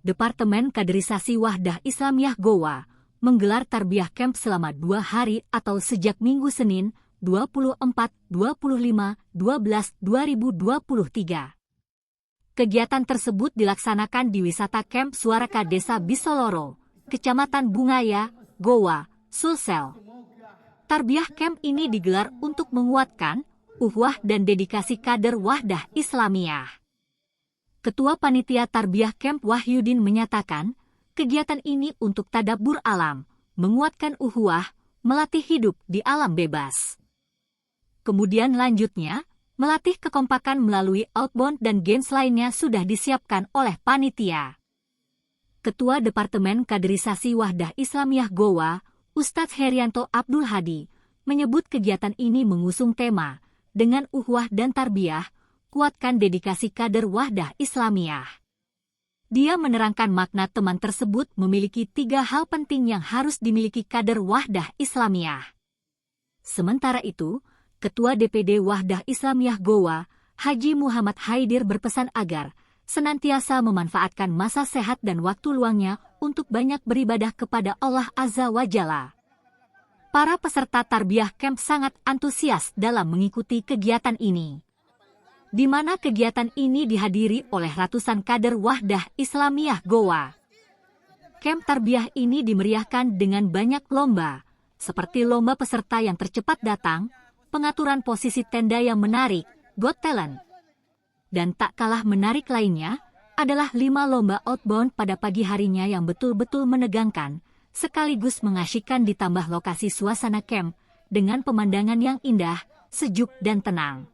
Departemen Kaderisasi Wahdah Islamiyah Goa menggelar tarbiyah camp selama 2 hari atau sejak Minggu Senin 24-25-12-2023. Kegiatan tersebut dilaksanakan di wisata camp Suaraka Desa Bisoloro, Kecamatan Bungaya, Goa, Sulsel. Tarbiyah camp ini digelar untuk menguatkan ukhuwah dan dedikasi kader Wahdah Islamiyah. Ketua Panitia Tarbiyah Camp Wahyudin menyatakan, kegiatan ini untuk tadabbur alam, menguatkan ukhuwah, melatih hidup di alam bebas. Kemudian lanjutnya, melatih kekompakan melalui outbound dan games lainnya sudah disiapkan oleh panitia. Ketua Departemen Kaderisasi Wahdah Islamiyah Goa, Ustadz Herianto Abdul Hadi, menyebut kegiatan ini mengusung tema, dengan ukhuwah dan tarbiyah, kuatkan dedikasi kader Wahdah Islamiyah. Dia menerangkan makna teman tersebut memiliki 3 hal penting yang harus dimiliki kader Wahdah Islamiyah. Sementara itu, Ketua DPD Wahdah Islamiyah Goa, Haji Muhammad Haidir berpesan agar senantiasa memanfaatkan masa sehat dan waktu luangnya untuk banyak beribadah kepada Allah Azza wa Jalla. Para peserta tarbiyah camp sangat antusias dalam mengikuti kegiatan ini, di mana kegiatan ini dihadiri oleh ratusan kader Wahdah Islamiyah Goa. Camp tarbiyah ini dimeriahkan dengan banyak lomba, seperti lomba peserta yang tercepat datang, pengaturan posisi tenda yang menarik, Got Talent. Dan tak kalah menarik lainnya, adalah 5 lomba outbound pada pagi harinya yang betul-betul menegangkan, sekaligus mengasyikkan ditambah lokasi suasana camp, dengan pemandangan yang indah, sejuk dan tenang.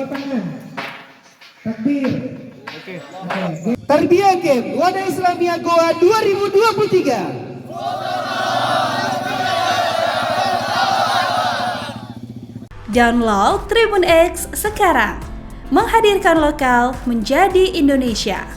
lapangan. Takbir. Tarbiyah Camp Wadah Islamiyah Goa 2023. Download Tribun X sekarang, menghadirkan lokal menjadi Indonesia.